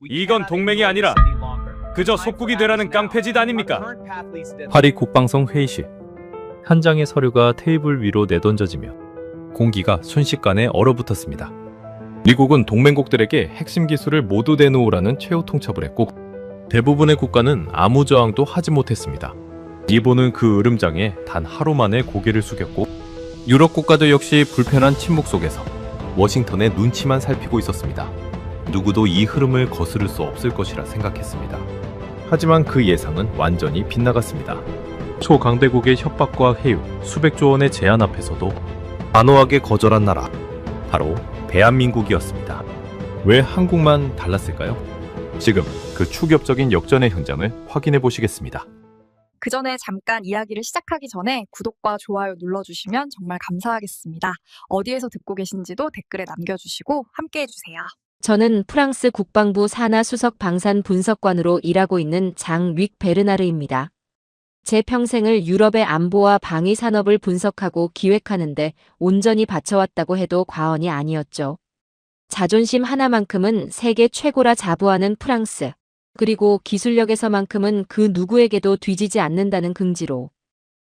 이건 동맹이 아니라 그저 속국이 되라는 깡패짓 아닙니까? 파리 국방성 회의실. 한 장의 서류가 테이블 위로 내던져지며 공기가 순식간에 얼어붙었습니다. 미국은 동맹국들에게 핵심 기술을 모두 내놓으라는 최후 통첩을 했고 대부분의 국가는 아무 저항도 하지 못했습니다. 일본은 그 으름장에 단 하루 만에 고개를 숙였고 유럽 국가들 역시 불편한 침묵 속에서 워싱턴의 눈치만 살피고 있었습니다. 누구도 이 흐름을 거스를 수 없을 것이라 생각했습니다. 하지만 그 예상은 완전히 빗나갔습니다. 초강대국의 협박과 해유, 수백조 원의 제안 앞에서도 단호하게 거절한 나라, 바로 대한민국이었습니다. 왜 한국만 달랐을까요? 지금 그 충격적인 역전의 현장을 확인해 보시겠습니다. 그 전에 잠깐 이야기를 시작하기 전에 구독과 좋아요 눌러주시면 정말 감사하겠습니다. 어디에서 듣고 계신지도 댓글에 남겨주시고 함께 해주세요. 저는 프랑스 국방부 산하 수석 방산 분석관으로 일하고 있는 장 윅 베르나르입니다. 제 평생을 유럽의 안보와 방위 산업을 분석하고 기획하는데 온전히 바쳐왔다고 해도 과언이 아니었죠. 자존심 하나만큼은 세계 최고라 자부하는 프랑스, 그리고 기술력에서만큼은 그 누구에게도 뒤지지 않는다는 긍지로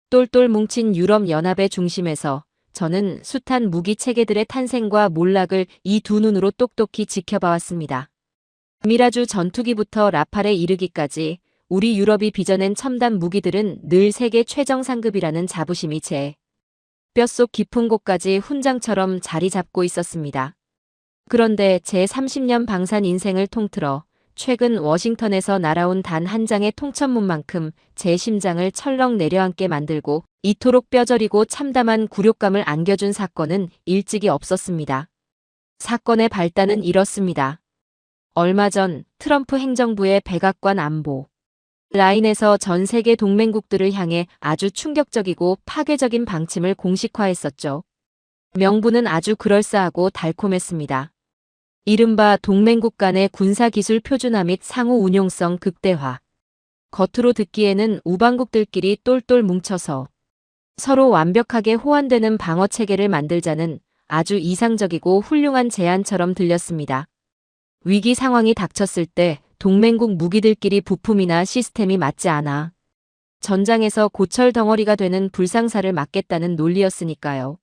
똘똘 뭉친 유럽 연합의 중심에서 저는 숱한 무기 체계들의 탄생과 몰락을 이 두 눈으로 똑똑히 지켜봐왔습니다. 미라주 전투기부터 라팔에 이르기까지 우리 유럽이 빚어낸 첨단 무기들은 늘 세계 최정 상급이라는 자부심이 제 뼛속 깊은 곳까지 훈장처럼 자리 잡고 있었습니다. 그런데 제 30년 방산 인생을 통틀어 최근 워싱턴에서 날아온 단 한 장의 통첩문만큼 제 심장을 철렁 내려앉게 만들고 이토록 뼈저리고 참담한 굴욕감을 안겨준 사건은 일찍이 없었습니다. 사건의 발단은 이렇습니다. 얼마 전 트럼프 행정부의 백악관 안보 라인에서 전 세계 동맹국들을 향해 아주 충격적이고 파괴적인 방침을 공식화했었죠. 명분은 아주 그럴싸하고 달콤했습니다. 이른바 동맹국 간의 군사기술 표준화 및 상호 운용성 극대화. 겉으로 듣기에는 우방국들끼리 똘똘 뭉쳐서 서로 완벽하게 호환되는 방어체계를 만들자는 아주 이상적이고 훌륭한 제안처럼 들렸습니다. 위기 상황이 닥쳤을 때 동맹국 무기들끼리 부품이나 시스템이 맞지 않아 전장에서 고철 덩어리가 되는 불상사를 막겠다는 논리였으니까요.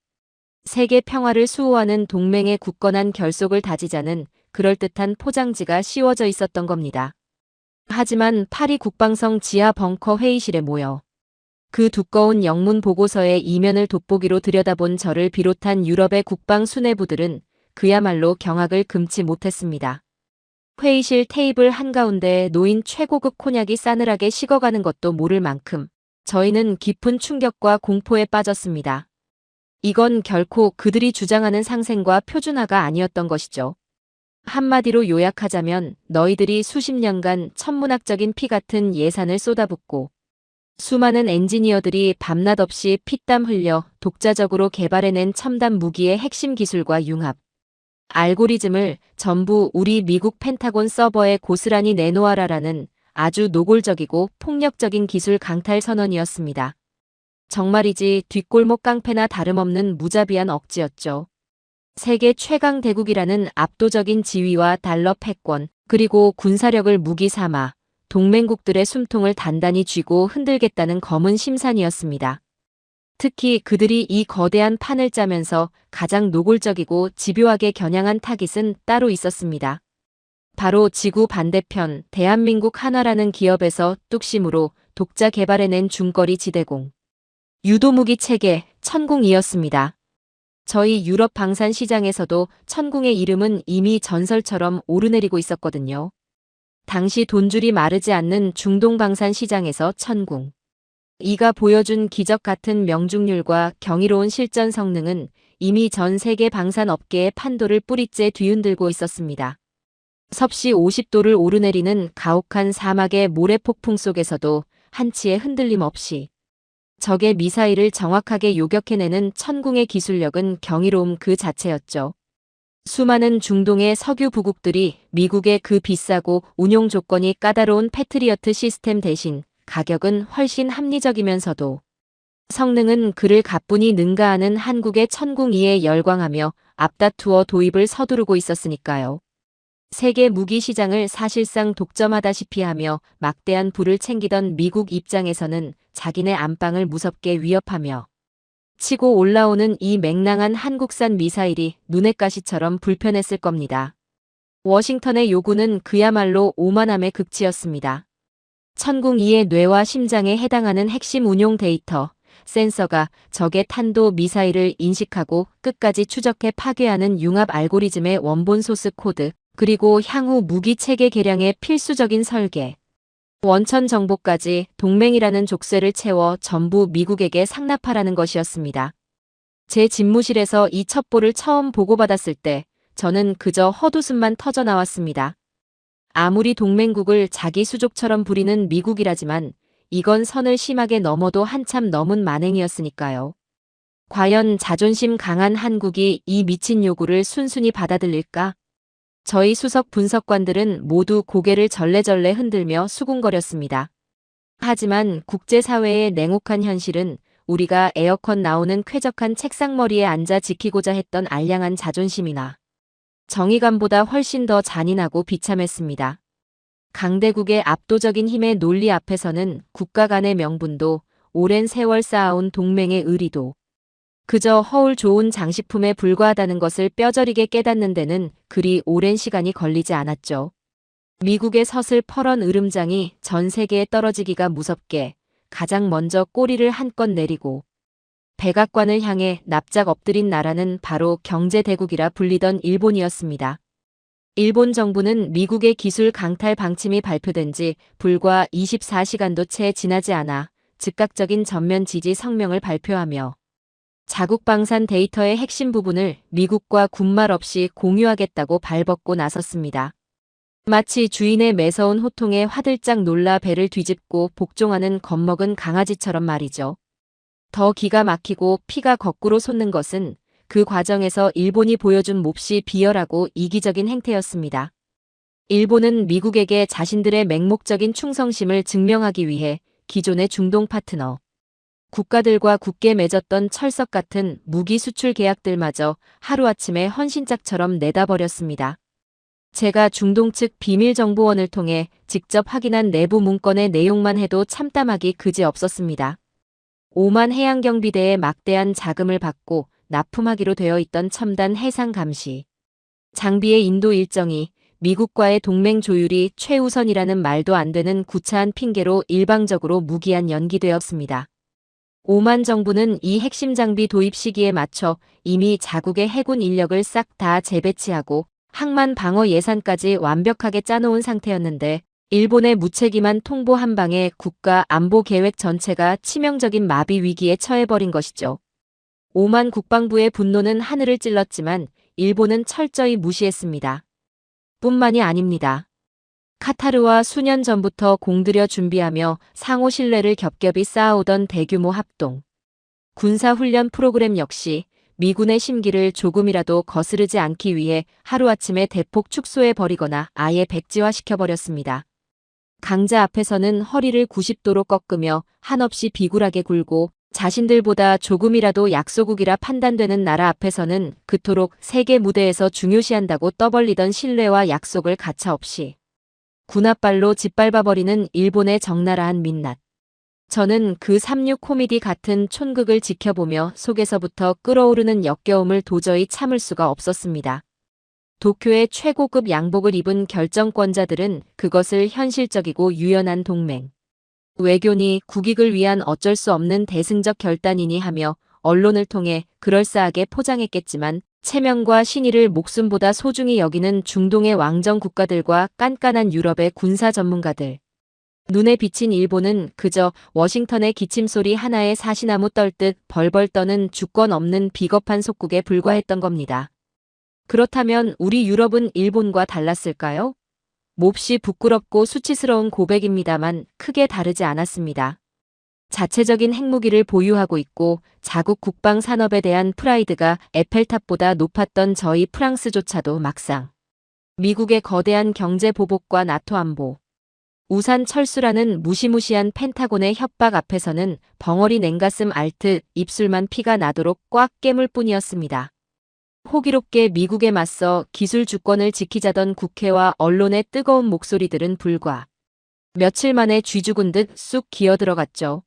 세계 평화를 수호하는 동맹의 굳건한 결속을 다지자는 그럴듯한 포장지가 씌워져 있었던 겁니다. 하지만 파리 국방성 지하 벙커 회의실에 모여 그 두꺼운 영문 보고서의 이면을 돋보기로 들여다본 저를 비롯한 유럽의 국방 수뇌부들은 그야말로 경악을 금치 못했습니다. 회의실 테이블 한가운데에 놓인 최고급 콘약이 싸늘하게 식어가는 것도 모를 만큼 저희는 깊은 충격과 공포에 빠졌습니다. 이건 결코 그들이 주장하는 상생과 표준화가 아니었던 것이죠. 한마디로 요약하자면 너희들이 수십 년간 천문학적인 피 같은 예산을 쏟아붓고 수많은 엔지니어들이 밤낮 없이 피땀 흘려 독자적으로 개발해낸 첨단 무기의 핵심 기술과 융합, 알고리즘을 전부 우리 미국 펜타곤 서버에 고스란히 내놓아라라는 아주 노골적이고 폭력적인 기술 강탈 선언이었습니다. 정말이지 뒷골목 깡패나 다름없는 무자비한 억지였죠. 세계 최강 대국이라는 압도적인 지위와 달러 패권, 그리고 군사력을 무기 삼아 동맹국들의 숨통을 단단히 쥐고 흔들겠다는 검은 심산이었습니다. 특히 그들이 이 거대한 판을 짜면서 가장 노골적이고 집요하게 겨냥한 타깃은 따로 있었습니다. 바로 지구 반대편 대한민국 한화라는 기업에서 뚝심으로 독자 개발해낸 중거리 지대공 유도무기 체계 천궁이었습니다. 저희 유럽 방산 시장에서도 천궁의 이름은 이미 전설처럼 오르내리고 있었거든요. 당시 돈줄이 마르지 않는 중동 방산 시장에서 천궁. 이가 보여준 기적 같은 명중률과 경이로운 실전 성능은 이미 전 세계 방산 업계의 판도를 뿌리째 뒤흔들고 있었습니다. 섭씨 50도를 오르내리는 가혹한 사막의 모래폭풍 속에서도 한치의 흔들림 없이 적의 미사일을 정확하게 요격해내는 천궁의 기술력은 경이로움 그 자체였죠. 수많은 중동의 석유 부국들이 미국의 그 비싸고 운용 조건이 까다로운 패트리어트 시스템 대신 가격은 훨씬 합리적이면서도 성능은 그를 가뿐히 능가하는 한국의 천궁2에 열광하며 앞다투어 도입을 서두르고 있었으니까요. 세계 무기 시장을 사실상 독점하다시피 하며 막대한 부를 챙기던 미국 입장에서는 자기네 안방을 무섭게 위협하며 치고 올라오는 이 맹랑한 한국산 미사일이 눈엣 가시처럼 불편했을 겁니다. 워싱턴의 요구는 그야말로 오만함의 극치였습니다. 천궁2의 뇌와 심장에 해당하는 핵심 운용 데이터, 센서가 적의 탄도 미사일을 인식하고 끝까지 추적해 파괴하는 융합 알고리즘의 원본 소스 코드, 그리고 향후 무기 체계 개량의 필수적인 설계. 원천 정보까지 동맹이라는 족쇄를 채워 전부 미국에게 상납하라는 것이었습니다. 제 집무실에서 이 첩보를 처음 보고받았을 때 저는 그저 헛웃음만 터져 나왔습니다. 아무리 동맹국을 자기 수족처럼 부리는 미국이라지만 이건 선을 심하게 넘어도 한참 넘은 만행이었으니까요. 과연 자존심 강한 한국이 이 미친 요구를 순순히 받아들일까? 저희 수석 분석관들은 모두 고개를 절레절레 흔들며 수군거렸습니다. 하지만 국제사회의 냉혹한 현실은 우리가 에어컨 나오는 쾌적한 책상머리에 앉아 지키고자 했던 알량한 자존심이나 정의감보다 훨씬 더 잔인하고 비참했습니다. 강대국의 압도적인 힘의 논리 앞에서는 국가 간의 명분도 오랜 세월 쌓아온 동맹의 의리도 그저 허울 좋은 장식품에 불과하다는 것을 뼈저리게 깨닫는 데는 그리 오랜 시간이 걸리지 않았죠. 미국의 서슬퍼런 으름장이 전 세계에 떨어지기가 무섭게 가장 먼저 꼬리를 한껏 내리고 백악관을 향해 납작 엎드린 나라는 바로 경제대국이라 불리던 일본이었습니다. 일본 정부는 미국의 기술 강탈 방침이 발표된 지 불과 24시간도 채 지나지 않아 즉각적인 전면 지지 성명을 발표하며 자국 방산 데이터의 핵심 부분을 미국과 군말 없이 공유하겠다고 발벗고 나섰습니다. 마치 주인의 매서운 호통에 화들짝 놀라 배를 뒤집고 복종하는 겁먹은 강아지처럼 말이죠. 더 기가 막히고 피가 거꾸로 솟는 것은 그 과정에서 일본이 보여준 몹시 비열하고 이기적인 행태였습니다. 일본은 미국에게 자신들의 맹목적인 충성심을 증명하기 위해 기존의 중동 파트너 국가들과 굳게 맺었던 철석 같은 무기 수출 계약들마저 하루아침에 헌신짝처럼 내다버렸습니다. 제가 중동 측 비밀정보원을 통해 직접 확인한 내부 문건의 내용만 해도 참담하기 그지없었습니다. 오만 해양경비대의 막대한 자금을 받고 납품하기로 되어 있던 첨단 해상 감시 장비의 인도 일정이 미국과의 동맹 조율이 최우선이라는 말도 안 되는 구차한 핑계로 일방적으로 무기한 연기되었습니다. 오만 정부는 이 핵심 장비 도입 시기에 맞춰 이미 자국의 해군 인력을 싹 다 재배치하고 항만 방어 예산까지 완벽하게 짜놓은 상태였는데 일본의 무책임한 통보 한 방에 국가 안보 계획 전체가 치명적인 마비 위기에 처해버린 것이죠. 오만 국방부의 분노는 하늘을 찔렀지만 일본은 철저히 무시했습니다. 뿐만이 아닙니다. 카타르와 수년 전부터 공들여 준비하며 상호 신뢰를 겹겹이 쌓아오던 대규모 합동 군사훈련 프로그램 역시 미군의 심기를 조금이라도 거스르지 않기 위해 하루아침에 대폭 축소해버리거나 아예 백지화시켜버렸습니다. 강자 앞에서는 허리를 90도로 꺾으며 한없이 비굴하게 굴고 자신들보다 조금이라도 약소국이라 판단되는 나라 앞에서는 그토록 세계 무대에서 중요시한다고 떠벌리던 신뢰와 약속을 가차없이 군홧발로 짓밟아버리는 일본의 적나라한 민낯. 저는 그 36 코미디 같은 촌극을 지켜보며 속에서부터 끓어오르는 역겨움을 도저히 참을 수가 없었습니다. 도쿄의 최고급 양복을 입은 결정권자들은 그것을 현실적이고 유연한 동맹, 외교니 국익을 위한 어쩔 수 없는 대승적 결단이니 하며 언론을 통해 그럴싸하게 포장했겠지만 체면과 신의를 목숨보다 소중히 여기는 중동의 왕정 국가들과 깐깐한 유럽의 군사 전문가들. 눈에 비친 일본은 그저 워싱턴의 기침소리 하나에 사시나무 떨듯 벌벌 떠는 주권 없는 비겁한 속국에 불과했던 겁니다. 그렇다면 우리 유럽은 일본과 달랐을까요? 몹시 부끄럽고 수치스러운 고백입니다만 크게 다르지 않았습니다. 자체적인 핵무기를 보유하고 있고 자국 국방 산업에 대한 프라이드가 에펠탑보다 높았던 저희 프랑스조차도 막상 미국의 거대한 경제 보복과 나토 안보, 우산 철수라는 무시무시한 펜타곤의 협박 앞에서는 벙어리 냉가슴 앓듯 입술만 피가 나도록 꽉 깨물 뿐이었습니다. 호기롭게 미국에 맞서 기술 주권을 지키자던 국회와 언론의 뜨거운 목소리들은 불과 며칠 만에 쥐 죽은 듯 쑥 기어들어갔죠.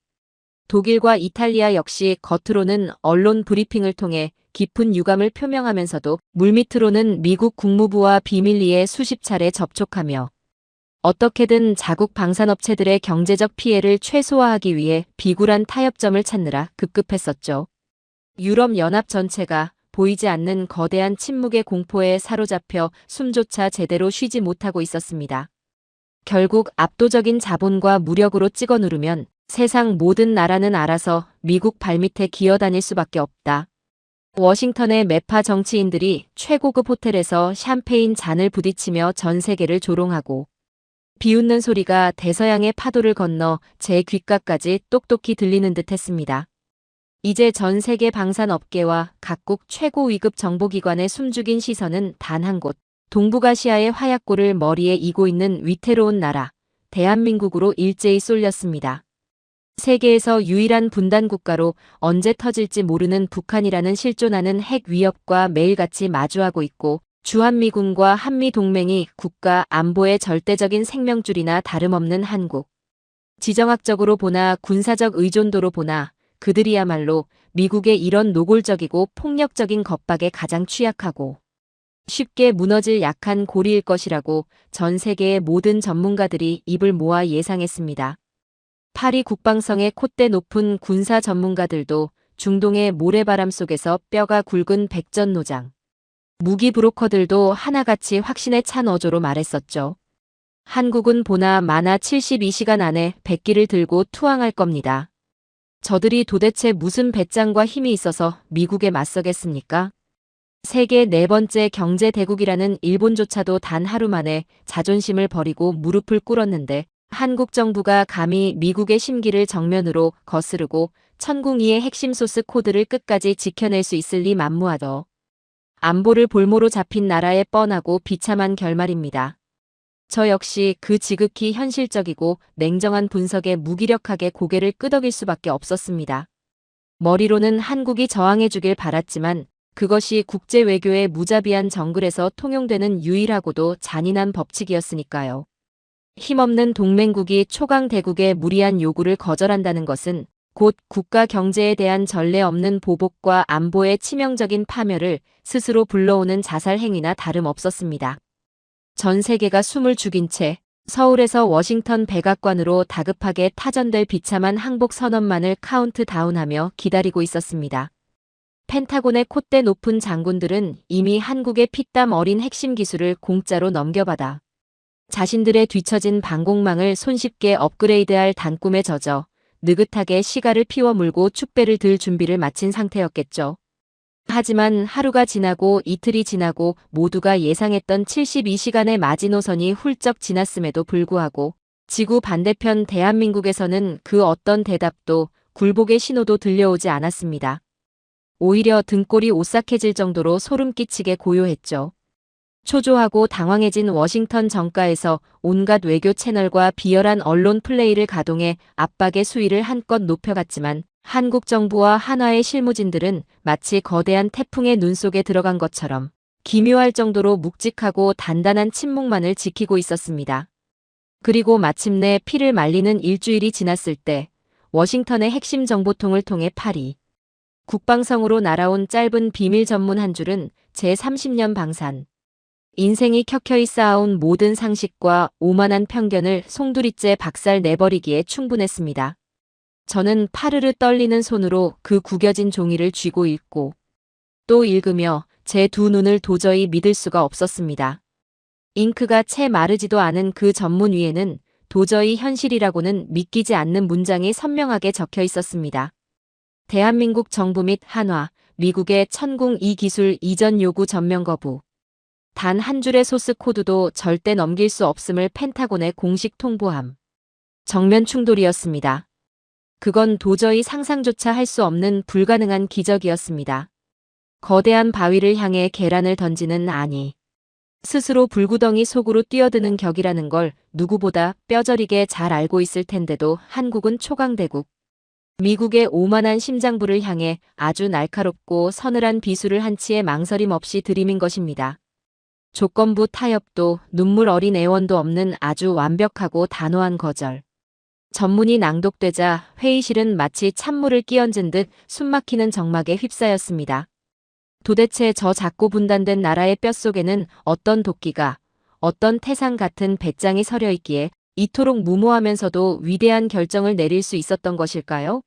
독일과 이탈리아 역시 겉으로는 언론 브리핑을 통해 깊은 유감을 표명하면서도 물밑으로는 미국 국무부와 비밀리에 수십 차례 접촉하며 어떻게든 자국 방산업체들의 경제적 피해를 최소화하기 위해 비굴한 타협점을 찾느라 급급했었죠. 유럽연합 전체가 보이지 않는 거대한 침묵의 공포에 사로잡혀 숨조차 제대로 쉬지 못하고 있었습니다. 결국 압도적인 자본과 무력으로 찍어 누르면 세상 모든 나라는 알아서 미국 발밑에 기어다닐 수밖에 없다. 워싱턴의 매파 정치인들이 최고급 호텔에서 샴페인 잔을 부딪히며 전 세계를 조롱하고 비웃는 소리가 대서양의 파도를 건너 제 귓가까지 똑똑히 들리는 듯 했습니다. 이제 전 세계 방산업계와 각국 최고 위급 정보기관의 숨죽인 시선은 단 한 곳, 동북아시아의 화약고를 머리에 이고 있는 위태로운 나라, 대한민국으로 일제히 쏠렸습니다. 세계에서 유일한 분단 국가로 언제 터질지 모르는 북한이라는 실존하는 핵 위협과 매일같이 마주하고 있고 주한미군과 한미동맹이 국가 안보의 절대적인 생명줄이나 다름없는 한국. 지정학적으로 보나 군사적 의존도로 보나 그들이야말로 미국의 이런 노골적이고 폭력적인 겁박에 가장 취약하고 쉽게 무너질 약한 고리일 것이라고 전 세계의 모든 전문가들이 입을 모아 예상했습니다. 파리 국방성의 콧대 높은 군사 전문가들도 중동의 모래바람 속에서 뼈가 굵은 백전노장. 무기 브로커들도 하나같이 확신에 찬 어조로 말했었죠. 한국은 보나 마나 72시간 안에 백기를 들고 투항할 겁니다. 저들이 도대체 무슨 배짱과 힘이 있어서 미국에 맞서겠습니까? 세계 네 번째 경제 대국이라는 일본조차도 단 하루 만에 자존심을 버리고 무릎을 꿇었는데 한국 정부가 감히 미국의 심기를 정면으로 거스르고 천궁이의 핵심 소스 코드를 끝까지 지켜낼 수 있을 리 만무하더. 안보를 볼모로 잡힌 나라의 뻔하고 비참한 결말입니다. 저 역시 그 지극히 현실적이고 냉정한 분석에 무기력하게 고개를 끄덕일 수밖에 없었습니다. 머리로는 한국이 저항해주길 바랐지만 그것이 국제 외교의 무자비한 정글에서 통용되는 유일하고도 잔인한 법칙이었으니까요. 힘없는 동맹국이 초강 대국의 무리한 요구를 거절한다는 것은 곧 국가 경제에 대한 전례 없는 보복과 안보의 치명적인 파멸을 스스로 불러오는 자살 행위나 다름없었습니다. 전 세계가 숨을 죽인 채 서울에서 워싱턴 백악관으로 다급하게 타전될 비참한 항복 선언만을 카운트다운하며 기다리고 있었습니다. 펜타곤의 콧대 높은 장군들은 이미 한국의 피땀 어린 핵심 기술을 공짜로 넘겨받아 자신들의 뒤처진 방공망을 손쉽게 업그레이드할 단꿈에 젖어 느긋하게 시가를 피워 물고 축배를 들 준비를 마친 상태였겠죠. 하지만 하루가 지나고 이틀이 지나고 모두가 예상했던 72시간의 마지노선이 훌쩍 지났음에도 불구하고 지구 반대편 대한민국에서는 그 어떤 대답도 굴복의 신호도 들려오지 않았습니다. 오히려 등골이 오싹해질 정도로 소름 끼치게 고요했죠. 초조하고 당황해진 워싱턴 정가에서 온갖 외교 채널과 비열한 언론 플레이를 가동해 압박의 수위를 한껏 높여갔지만 한국 정부와 한화의 실무진들은 마치 거대한 태풍의 눈 속에 들어간 것처럼 기묘할 정도로 묵직하고 단단한 침묵만을 지키고 있었습니다. 그리고 마침내 피를 말리는 일주일이 지났을 때 워싱턴의 핵심 정보통을 통해 파리 국방성으로 날아온 짧은 비밀 전문 한 줄은 제30년 방산. 인생이 켜켜이 쌓아온 모든 상식과 오만한 편견을 송두리째 박살 내버리기에 충분했습니다. 저는 파르르 떨리는 손으로 그 구겨진 종이를 쥐고 읽고 또 읽으며 제 두 눈을 도저히 믿을 수가 없었습니다. 잉크가 채 마르지도 않은 그 전문 위에는 도저히 현실이라고는 믿기지 않는 문장이 선명하게 적혀 있었습니다. 대한민국 정부 및 한화, 미국의 천궁 2기술 이전 요구 전면 거부. 단 한 줄의 소스 코드도 절대 넘길 수 없음을 펜타곤에 공식 통보함. 정면 충돌이었습니다. 그건 도저히 상상조차 할 수 없는 불가능한 기적이었습니다. 거대한 바위를 향해 계란을 던지는 아니. 스스로 불구덩이 속으로 뛰어드는 격이라는 걸 누구보다 뼈저리게 잘 알고 있을 텐데도 한국은 초강대국. 미국의 오만한 심장부를 향해 아주 날카롭고 서늘한 비수를 한치의 망설임 없이 들이민 것입니다. 조건부 타협도 눈물 어린 애원도 없는 아주 완벽하고 단호한 거절. 전문이 낭독되자 회의실은 마치 찬물을 끼얹은 듯 숨막히는 정막에 휩싸였습니다. 도대체 저 작고 분단된 나라의 뼛속에는 어떤 도끼가, 어떤 태산 같은 배짱이 서려 있기에 이토록 무모하면서도 위대한 결정을 내릴 수 있었던 것일까요?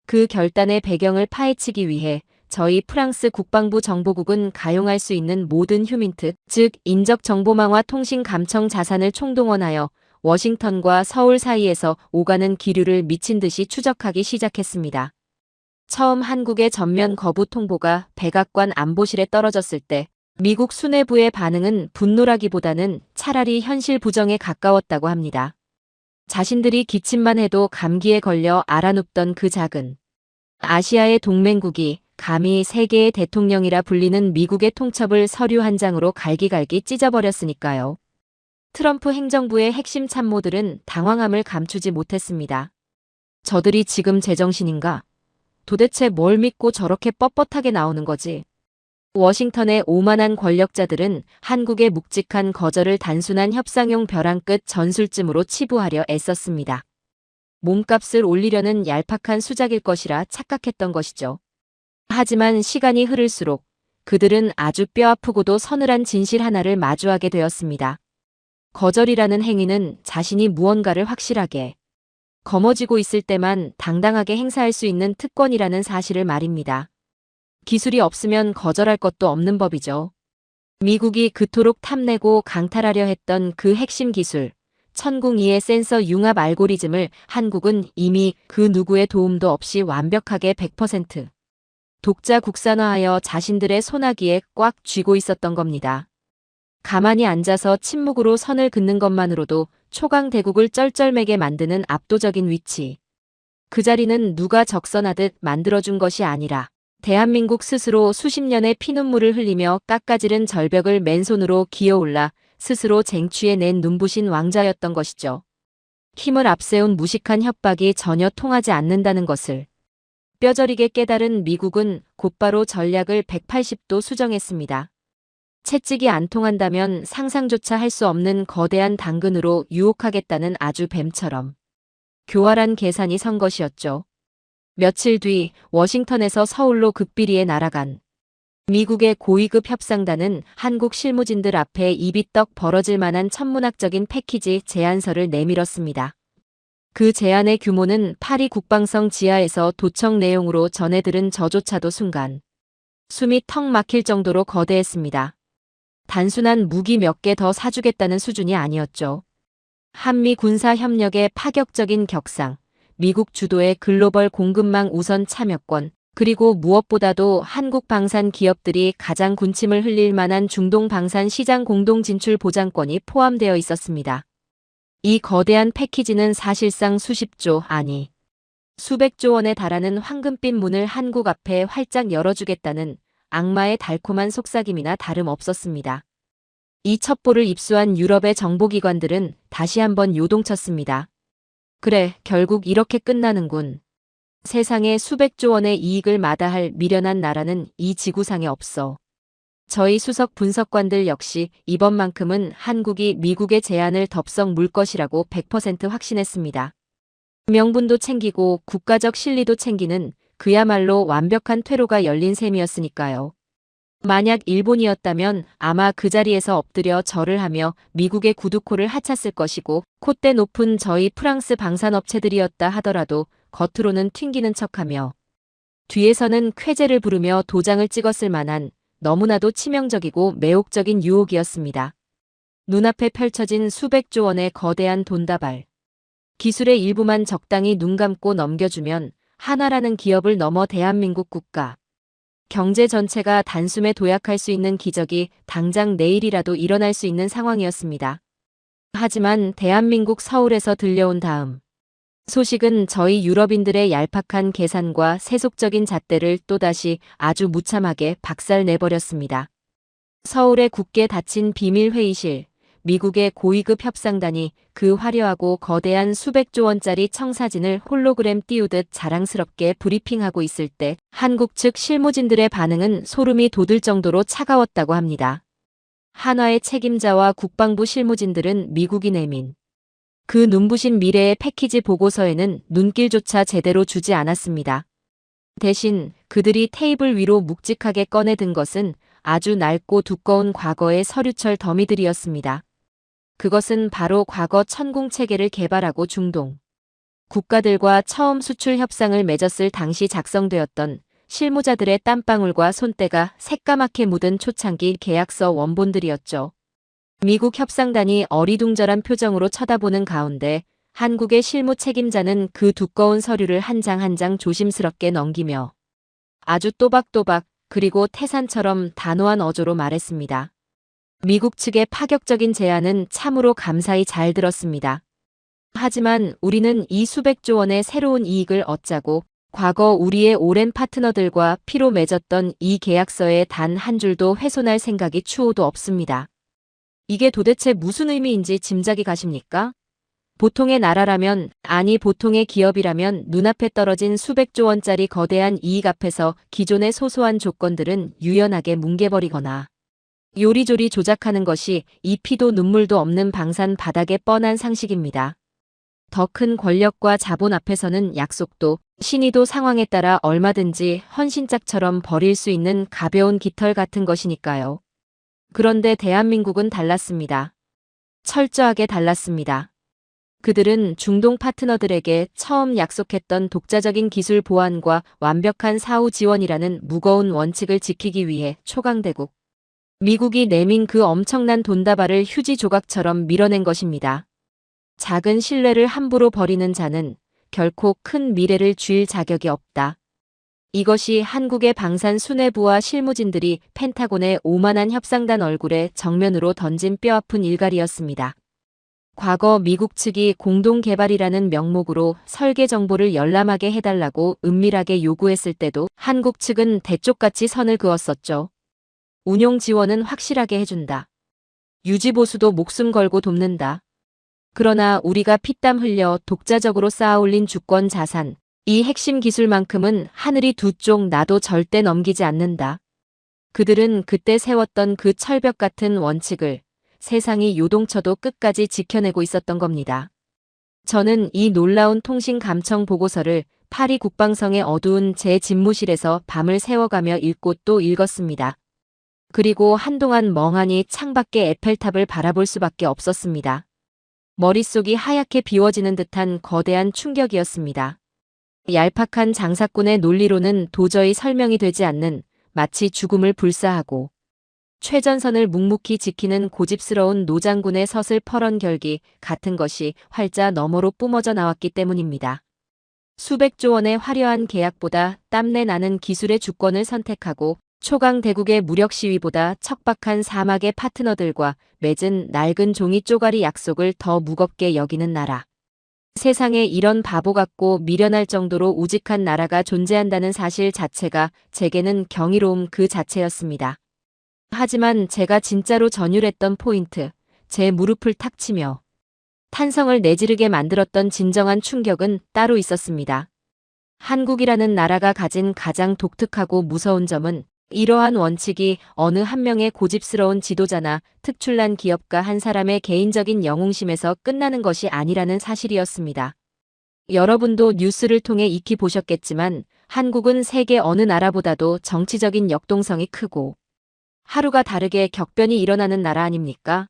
그 결단의 배경을 파헤치기 위해 저희 프랑스 국방부 정보국은 가용할 수 있는 모든 휴민트, 즉 인적 정보망화 통신 감청 자산을 총동원하여 워싱턴과 서울 사이에서 오가는 기류를 미친 듯이 추적하기 시작했습니다. 처음 한국의 전면 거부 통보가 백악관 안보실에 떨어졌을 때 미국 수뇌부의 반응은 분노라기보다는 차라리 현실 부정에 가까웠다고 합니다. 자신들이 기침만 해도 감기에 걸려 알아눕던 그 작은 아시아의 동맹국이 감히 세계의 대통령이라 불리는 미국의 통첩을 서류 한 장으로 갈기갈기 찢어버렸으니까요. 트럼프 행정부의 핵심 참모들은 당황함을 감추지 못했습니다. 저들이 지금 제정신인가? 도대체 뭘 믿고 저렇게 뻣뻣하게 나오는 거지? 워싱턴의 오만한 권력자들은 한국의 묵직한 거절을 단순한 협상용 벼랑 끝 전술쯤으로 치부하려 애썼습니다. 몸값을 올리려는 얄팍한 수작일 것이라 착각했던 것이죠. 하지만 시간이 흐를수록 그들은 아주 뼈아프고도 서늘한 진실 하나를 마주하게 되었습니다. 거절이라는 행위는 자신이 무언가를 확실하게 거머쥐고 있을 때만 당당하게 행사할 수 있는 특권이라는 사실을 말입니다. 기술이 없으면 거절할 것도 없는 법이죠. 미국이 그토록 탐내고 강탈하려 했던 그 핵심 기술, 천궁2의 센서 융합 알고리즘을 한국은 이미 그 누구의 도움도 없이 완벽하게 100% 독자 국산화하여 자신들의 손아귀에 꽉 쥐고 있었던 겁니다. 가만히 앉아서 침묵으로 선을 긋는 것만으로도 초강 대국을 쩔쩔매게 만드는 압도적인 위치. 그 자리는 누가 적선하듯 만들어준 것이 아니라 대한민국 스스로 수십 년의 피눈물을 흘리며 깎아지른 절벽을 맨손으로 기어올라 스스로 쟁취해낸 눈부신 왕자였던 것이죠. 힘을 앞세운 무식한 협박이 전혀 통하지 않는다는 것을 뼈저리게 깨달은 미국은 곧바로 전략을 180도 수정했습니다. 채찍이 안 통한다면 상상조차 할 수 없는 거대한 당근으로 유혹하겠다는 아주 뱀처럼 교활한 계산이 선 것이었죠. 며칠 뒤 워싱턴에서 서울로 극비리에 날아간 미국의 고위급 협상단은 한국 실무진들 앞에 입이 떡 벌어질 만한 천문학적인 패키지 제안서를 내밀었습니다. 그 제안의 규모는 파리 국방성 지하에서 도청 내용으로 전해들은 저조차도 순간 숨이 턱 막힐 정도로 거대했습니다. 단순한 무기 몇 개 더 사주겠다는 수준이 아니었죠. 한미 군사 협력의 파격적인 격상, 미국 주도의 글로벌 공급망 우선 참여권, 그리고 무엇보다도 한국 방산 기업들이 가장 군침을 흘릴 만한 중동 방산 시장 공동 진출 보장권이 포함되어 있었습니다. 이 거대한 패키지는 사실상 수십조, 아니 수백조 원에 달하는 황금빛 문을 한국 앞에 활짝 열어주겠다는 악마의 달콤한 속삭임이나 다름없었습니다. 이 첩보를 입수한 유럽의 정보기관들은 다시 한번 요동쳤습니다. 그래, 결국 이렇게 끝나는군. 세상에 수백조 원의 이익을 마다할 미련한 나라는 이 지구상에 없어. 저희 수석 분석관들 역시 이번만큼은 한국이 미국의 제안을 덥석 물 것이라고 100% 확신했습니다. 명분도 챙기고 국가적 실리도 챙기는 그야말로 완벽한 퇴로가 열린 셈이었으니까요. 만약 일본이었다면 아마 그 자리에서 엎드려 절을 하며 미국의 구두코를 하찼을 것이고 콧대 높은 저희 프랑스 방산업체들이었다 하더라도 겉으로는 튕기는 척하며 뒤에서는 쾌재를 부르며 도장을 찍었을 만한 너무나도 치명적이고 매혹적인 유혹이었습니다. 눈앞에 펼쳐진 수백조 원의 거대한 돈다발. 기술의 일부만 적당히 눈 감고 넘겨주면 하나라는 기업을 넘어 대한민국 국가. 경제 전체가 단숨에 도약할 수 있는 기적이 당장 내일이라도 일어날 수 있는 상황이었습니다. 하지만 대한민국 서울에서 들려온 다음 소식은 저희 유럽인들의 얄팍한 계산과 세속적인 잣대를 또다시 아주 무참하게 박살내버렸습니다. 서울의 굳게 닫힌 비밀 회의실, 미국의 고위급 협상단이 그 화려하고 거대한 수백조 원짜리 청사진을 홀로그램 띄우듯 자랑스럽게 브리핑하고 있을 때 한국 측 실무진들의 반응은 소름이 돋을 정도로 차가웠다고 합니다. 한화의 책임자와 국방부 실무진들은 미국이 내민 그 눈부신 미래의 패키지 보고서에는 눈길조차 제대로 주지 않았습니다. 대신 그들이 테이블 위로 묵직하게 꺼내든 것은 아주 낡고 두꺼운 과거의 서류철 더미들이었습니다. 그것은 바로 과거 천공체계를 개발하고 중동 국가들과 처음 수출 협상을 맺었을 당시 작성되었던 실무자들의 땀방울과 손때가 새까맣게 묻은 초창기 계약서 원본들이었죠. 미국 협상단이 어리둥절한 표정으로 쳐다보는 가운데 한국의 실무 책임자는 그 두꺼운 서류를 한 장 한 장 조심스럽게 넘기며 아주 또박또박 그리고 태산처럼 단호한 어조로 말했습니다. 미국 측의 파격적인 제안은 참으로 감사히 잘 들었습니다. 하지만 우리는 이 수백조 원의 새로운 이익을 얻자고 과거 우리의 오랜 파트너들과 피로 맺었던 이 계약서에 단 한 줄도 훼손할 생각이 추호도 없습니다. 이게 도대체 무슨 의미인지 짐작이 가십니까? 보통의 나라라면, 아니 보통의 기업이라면 눈앞에 떨어진 수백조 원짜리 거대한 이익 앞에서 기존의 소소한 조건들은 유연하게 뭉개버리거나 요리조리 조작하는 것이 이 피도 눈물도 없는 방산 바닥의 뻔한 상식입니다. 더 큰 권력과 자본 앞에서는 약속도, 신의도 상황에 따라 얼마든지 헌신짝처럼 버릴 수 있는 가벼운 깃털 같은 것이니까요. 그런데 대한민국은 달랐습니다. 철저하게 달랐습니다. 그들은 중동 파트너들에게 처음 약속했던 독자적인 기술 보완과 완벽한 사후 지원이라는 무거운 원칙을 지키기 위해 초강대국 미국이 내민 그 엄청난 돈다발을 휴지 조각처럼 밀어낸 것입니다. 작은 신뢰를 함부로 버리는 자는 결코 큰 미래를 쥘 자격이 없다. 이것이 한국의 방산 수뇌부와 실무진들이 펜타곤의 오만한 협상단 얼굴에 정면으로 던진 뼈아픈 일갈이었습니다. 과거 미국 측이 공동개발이라는 명목으로 설계 정보를 열람하게 해달라고 은밀하게 요구했을 때도 한국 측은 대쪽같이 선을 그었었죠. 운용 지원은 확실하게 해준다. 유지보수도 목숨 걸고 돕는다. 그러나 우리가 피땀 흘려 독자적으로 쌓아올린 주권 자산, 이 핵심 기술만큼은 하늘이 두 쪽 나도 절대 넘기지 않는다. 그들은 그때 세웠던 그 철벽 같은 원칙을 세상이 요동쳐도 끝까지 지켜내고 있었던 겁니다. 저는 이 놀라운 통신 감청 보고서를 파리 국방성의 어두운 제 집무실에서 밤을 새워가며 읽고 또 읽었습니다. 그리고 한동안 멍하니 창밖의 에펠탑을 바라볼 수밖에 없었습니다. 머릿속이 하얗게 비워지는 듯한 거대한 충격이었습니다. 얄팍한 장사꾼의 논리로는 도저히 설명이 되지 않는 마치 죽음을 불사하고 최전선을 묵묵히 지키는 고집스러운 노장군의 서슬퍼런 결기 같은 것이 활자 너머로 뿜어져 나왔기 때문입니다. 수백조 원의 화려한 계약보다 땀내 나는 기술의 주권을 선택하고 초강대국의 무력 시위보다 척박한 사막의 파트너들과 맺은 낡은 종이 쪼가리 약속을 더 무겁게 여기는 나라. 세상에 이런 바보 같고 미련할 정도로 우직한 나라가 존재한다는 사실 자체가 제게는 경이로움 그 자체였습니다. 하지만 제가 진짜로 전율했던 포인트, 제 무릎을 탁 치며 탄성을 내지르게 만들었던 진정한 충격은 따로 있었습니다. 한국이라는 나라가 가진 가장 독특하고 무서운 점은 이러한 원칙이 어느 한 명의 고집스러운 지도자나 특출난 기업가 한 사람의 개인적인 영웅심에서 끝나는 것이 아니라는 사실이었습니다. 여러분도 뉴스를 통해 익히 보셨겠지만 한국은 세계 어느 나라보다도 정치적인 역동성이 크고 하루가 다르게 격변이 일어나는 나라 아닙니까?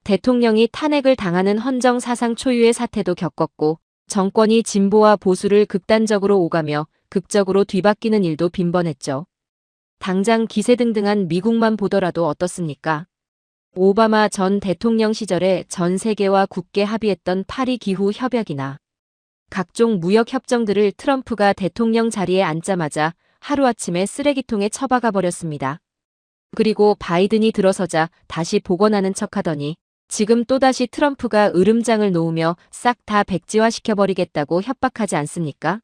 대통령이 탄핵을 당하는 헌정사상 초유의 사태도 겪었고 정권이 진보와 보수를 극단적으로 오가며 극적으로 뒤바뀌는 일도 빈번했죠. 당장 기세등등한 미국만 보더라도 어떻습니까? 오바마 전 대통령 시절에 전 세계와 굳게 합의했던 파리 기후 협약이나 각종 무역 협정들을 트럼프가 대통령 자리에 앉자마자 하루아침에 쓰레기통에 처박아 버렸습니다. 그리고 바이든이 들어서자 다시 복원하는 척하더니 지금 또다시 트럼프가 으름장을 놓으며 싹 다 백지화시켜버리겠다고 협박하지 않습니까?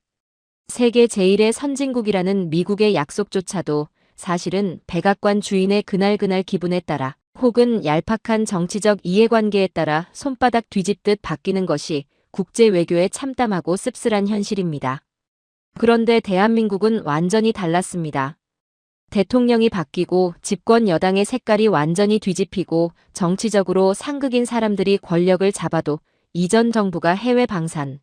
세계 제1의 선진국이라는 미국의 약속조차도 사실은 백악관 주인의 그날그날 기분에 따라 혹은 얄팍한 정치적 이해관계에 따라 손바닥 뒤집듯 바뀌는 것이 국제 외교의 참담하고 씁쓸한 현실입니다. 그런데 대한민국은 완전히 달랐습니다. 대통령이 바뀌고 집권 여당의 색깔이 완전히 뒤집히고 정치적으로 상극인 사람들이 권력을 잡아도 이전 정부가 해외 방산,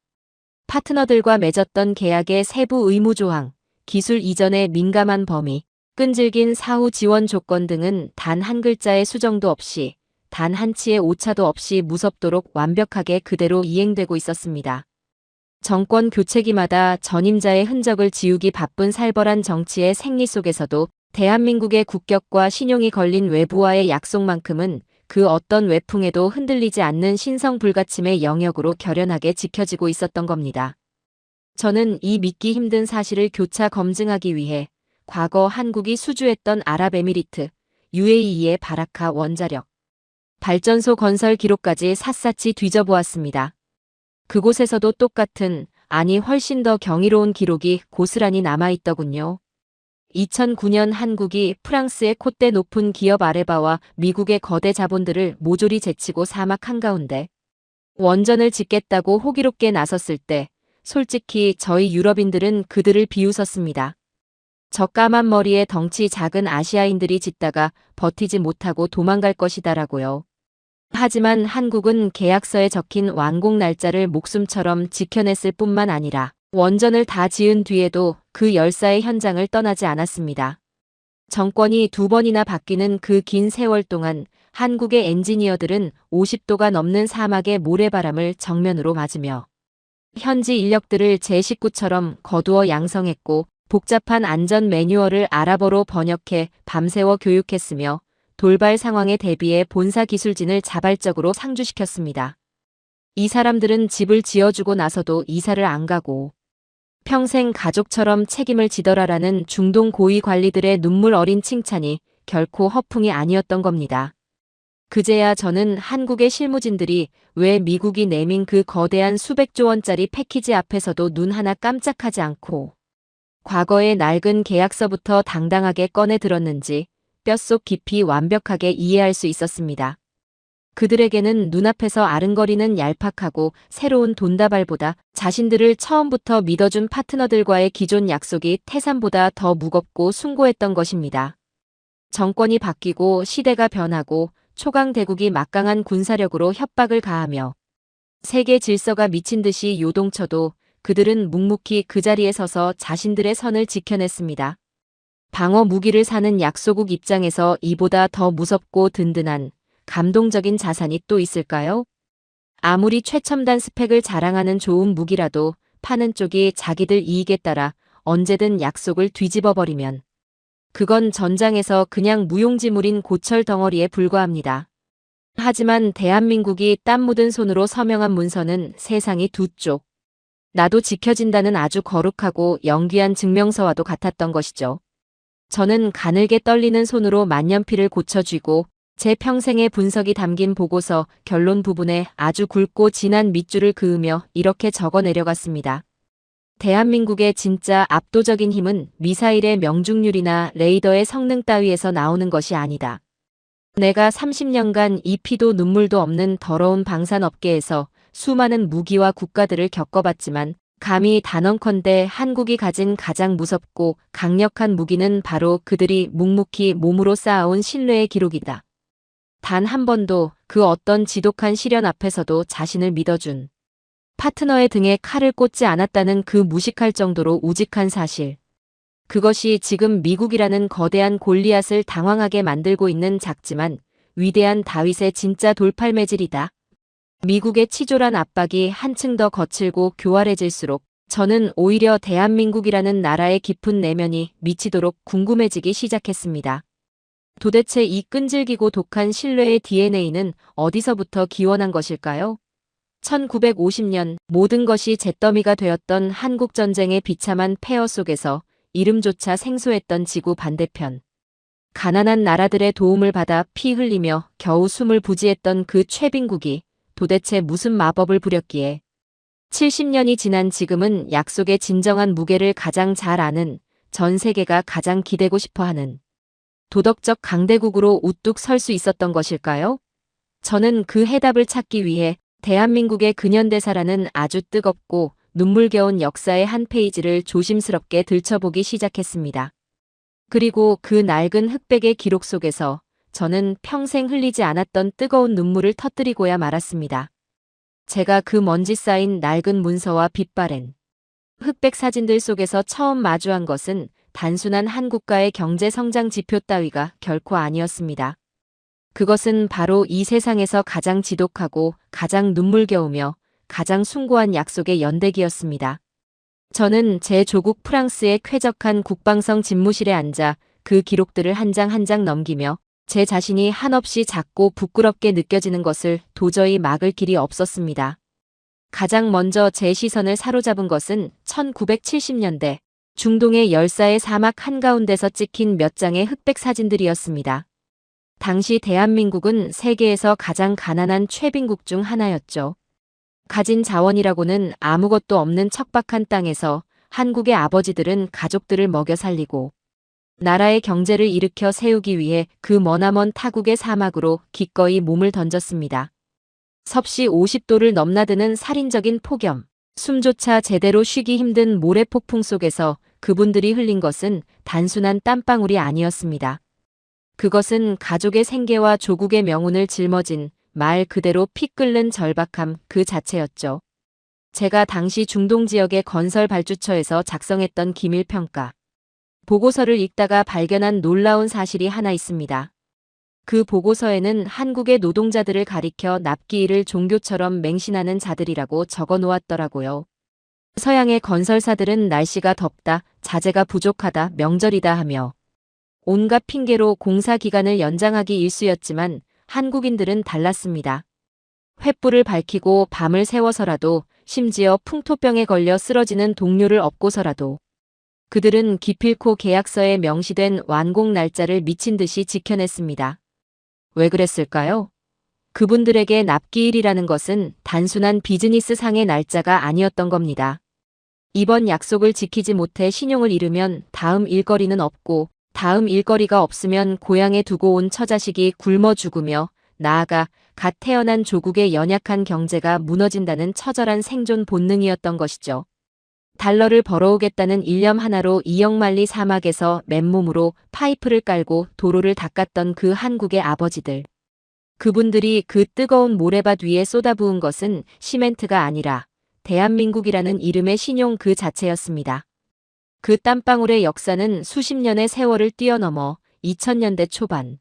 파트너들과 맺었던 계약의 세부 의무 조항, 기술 이전의 민감한 범위, 끈질긴 사후 지원 조건 등은 단 한 글자의 수정도 없이, 단 한 치의 오차도 없이 무섭도록 완벽하게 그대로 이행되고 있었습니다. 정권 교체기마다 전임자의 흔적을 지우기 바쁜 살벌한 정치의 생리 속에서도 대한민국의 국격과 신용이 걸린 외부와의 약속만큼은 그 어떤 외풍에도 흔들리지 않는 신성불가침의 영역으로 결연하게 지켜지고 있었던 겁니다. 저는 이 믿기 힘든 사실을 교차 검증하기 위해 과거 한국이 수주했던 아랍에미리트, UAE의 바라카 원자력 발전소 건설 기록까지 샅샅이 뒤져보았습니다. 그곳에서도 똑같은, 아니 훨씬 더 경이로운 기록이 고스란히 남아있더군요. 2009년 한국이 프랑스의 콧대 높은 기업 아레바와 미국의 거대 자본들을 모조리 제치고 사막 한가운데 원전을 짓겠다고 호기롭게 나섰을 때 솔직히 저희 유럽인들은 그들을 비웃었습니다. 저 까만 머리에 덩치 작은 아시아인들이 짓다가 버티지 못하고 도망갈 것이다라고요. 하지만 한국은 계약서에 적힌 완공 날짜를 목숨처럼 지켜냈을 뿐만 아니라 원전을 다 지은 뒤에도 그 열사의 현장을 떠나지 않았습니다. 정권이 2번이나 바뀌는 그 긴 세월 동안 한국의 엔지니어들은 50도가 넘는 사막의 모래바람을 정면으로 맞으며 현지 인력들을 제 식구처럼 거두어 양성했고 복잡한 안전 매뉴얼을 아랍어로 번역해 밤새워 교육했으며 돌발 상황에 대비해 본사 기술진을 자발적으로 상주시켰습니다. 이 사람들은 집을 지어주고 나서도 이사를 안 가고 평생 가족처럼 책임을 지더라라는 중동 고위 관리들의 눈물 어린 칭찬이 결코 허풍이 아니었던 겁니다. 그제야 저는 한국의 실무진들이 왜 미국이 내민 그 거대한 수백조 원짜리 패키지 앞에서도 눈 하나 깜짝하지 않고 과거의 낡은 계약서부터 당당하게 꺼내 들었는지 뼛속 깊이 완벽하게 이해할 수 있었습니다. 그들에게는 눈앞에서 아른거리는 얄팍하고 새로운 돈다발보다 자신들을 처음부터 믿어준 파트너들과의 기존 약속이 태산보다 더 무겁고 숭고했던 것입니다. 정권이 바뀌고 시대가 변하고 초강대국이 막강한 군사력으로 협박을 가하며 세계 질서가 미친 듯이 요동쳐도 그들은 묵묵히 그 자리에 서서 자신들의 선을 지켜냈습니다. 방어 무기를 사는 약소국 입장에서 이보다 더 무섭고 든든한 감동적인 자산이 또 있을까요? 아무리 최첨단 스펙을 자랑하는 좋은 무기라도 파는 쪽이 자기들 이익에 따라 언제든 약속을 뒤집어버리면 그건 전장에서 그냥 무용지물인 고철 덩어리에 불과합니다. 하지만 대한민국이 땀 묻은 손으로 서명한 문서는 세상이 두 쪽. 나도 지켜진다는 아주 거룩하고 영귀한 증명서와도 같았던 것이죠. 저는 가늘게 떨리는 손으로 만년필을 고쳐쥐고 제 평생의 분석이 담긴 보고서 결론 부분에 아주 굵고 진한 밑줄을 그으며 이렇게 적어 내려갔습니다. 대한민국의 진짜 압도적인 힘은 미사일의 명중률이나 레이더의 성능 따위에서 나오는 것이 아니다. 내가 30년간 이 피도 눈물도 없는 더러운 방산업계에서 수많은 무기와 국가들을 겪어봤지만 감히 단언컨대 한국이 가진 가장 무섭고 강력한 무기는 바로 그들이 묵묵히 몸으로 쌓아온 신뢰의 기록이다. 단 한 번도 그 어떤 지독한 시련 앞에서도 자신을 믿어준 파트너의 등에 칼을 꽂지 않았다는 그 무식할 정도로 우직한 사실. 그것이 지금 미국이라는 거대한 골리앗을 당황하게 만들고 있는 작지만 위대한 다윗의 진짜 돌팔매질이다. 미국의 치졸한 압박이 한층 더 거칠고 교활해질수록 저는 오히려 대한민국이라는 나라의 깊은 내면이 미치도록 궁금해지기 시작했습니다. 도대체 이 끈질기고 독한 신뢰의 DNA는 어디서부터 기원한 것일까요? 1950년 모든 것이 잿더미가 되었던 한국전쟁의 비참한 폐허 속에서 이름조차 생소했던 지구 반대편. 가난한 나라들의 도움을 받아 피 흘리며 겨우 숨을 부지했던 그 최빈국이 도대체 무슨 마법을 부렸기에 70년이 지난 지금은 약속의 진정한 무게를 가장 잘 아는, 전 세계가 가장 기대고 싶어하는 도덕적 강대국으로 우뚝 설 수 있었던 것일까요? 저는 그 해답을 찾기 위해 대한민국의 근현대사라는 아주 뜨겁고 눈물겨운 역사의 한 페이지를 조심스럽게 들춰보기 시작했습니다. 그리고 그 낡은 흑백의 기록 속에서 저는 평생 흘리지 않았던 뜨거운 눈물을 터뜨리고야 말았습니다. 제가 그 먼지 쌓인 낡은 문서와 빛바랜 흑백 사진들 속에서 처음 마주한 것은 단순한 한 국가의 경제 성장 지표 따위가 결코 아니었습니다. 그것은 바로 이 세상에서 가장 지독하고 가장 눈물겨우며 가장 숭고한 약속의 연대기였습니다. 저는 제 조국 프랑스의 쾌적한 국방성 집무실에 앉아 그 기록들을 한 장 한 장 넘기며 제 자신이 한없이 작고 부끄럽게 느껴지는 것을 도저히 막을 길이 없었습니다. 가장 먼저 제 시선을 사로잡은 것은 1970년대 중동의 열사의 사막 한가운데서 찍힌 몇 장의 흑백 사진들이었습니다. 당시 대한민국은 세계에서 가장 가난한 최빈국 중 하나였죠. 가진 자원이라고는 아무것도 없는 척박한 땅에서 한국의 아버지들은 가족들을 먹여 살리고 나라의 경제를 일으켜 세우기 위해 그 머나먼 타국의 사막으로 기꺼이 몸을 던졌습니다. 섭씨 50도를 넘나드는 살인적인 폭염, 숨조차 제대로 쉬기 힘든 모래폭풍 속에서 그분들이 흘린 것은 단순한 땀방울이 아니었습니다. 그것은 가족의 생계와 조국의 명운을 짊어진 말 그대로 피 끓는 절박함 그 자체였죠. 제가 당시 중동 지역의 건설 발주처에서 작성했던 기밀평가 보고서를 읽다가 발견한 놀라운 사실이 하나 있습니다. 그 보고서에는 한국의 노동자들을 가리켜 납기일을 종교처럼 맹신하는 자들이라고 적어 놓았더라고요. 서양의 건설사들은 날씨가 덥다, 자재가 부족하다, 명절이다 하며 온갖 핑계로 공사 기간을 연장하기 일쑤였지만 한국인들은 달랐습니다. 횃불을 밝히고 밤을 새워서라도 심지어 풍토병에 걸려 쓰러지는 동료를 업고서라도 그들은 기필코 계약서에 명시된 완공 날짜를 미친 듯이 지켜냈습니다. 왜 그랬을까요? 그분들에게 납기일이라는 것은 단순한 비즈니스 상의 날짜가 아니었던 겁니다. 이번 약속을 지키지 못해 신용을 잃으면 다음 일거리는 없고 다음 일거리가 없으면 고향에 두고 온 처자식이 굶어 죽으며 나아가 갓 태어난 조국의 연약한 경제가 무너진다는 처절한 생존 본능이었던 것이죠. 달러를 벌어오겠다는 일념 하나로 이역만리 사막에서 맨몸으로 파이프를 깔고 도로를 닦았던 그 한국의 아버지들. 그분들이 그 뜨거운 모래밭 위에 쏟아부은 것은 시멘트가 아니라 대한민국이라는 이름의 신용 그 자체였습니다. 그 땀방울의 역사는 수십 년의 세월을 뛰어넘어 2000년대 초반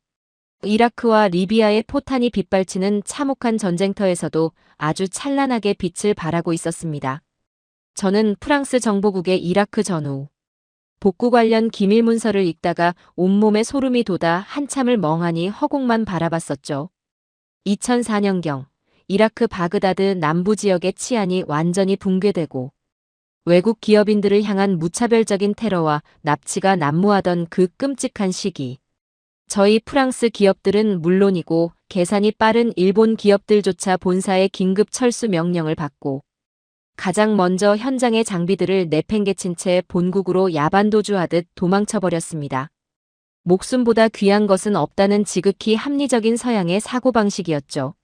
이라크와 리비아의 포탄이 빗발치는 참혹한 전쟁터에서도 아주 찬란하게 빛을 발하고 있었습니다. 저는 프랑스 정보국의 이라크 전후 복구 관련 기밀 문서를 읽다가 온몸에 소름이 돋아 한참을 멍하니 허공만 바라봤었죠. 2004년경 이라크 바그다드 남부 지역의 치안이 완전히 붕괴되고 외국 기업인들을 향한 무차별적인 테러와 납치가 난무하던 그 끔찍한 시기. 저희 프랑스 기업들은 물론이고 계산이 빠른 일본 기업들조차 본사의 긴급 철수 명령을 받고 가장 먼저 현장의 장비들을 내팽개친 채 본국으로 야반도주하듯 도망쳐버렸습니다. 목숨보다 귀한 것은 없다는 지극히 합리적인 서양의 사고방식이었죠.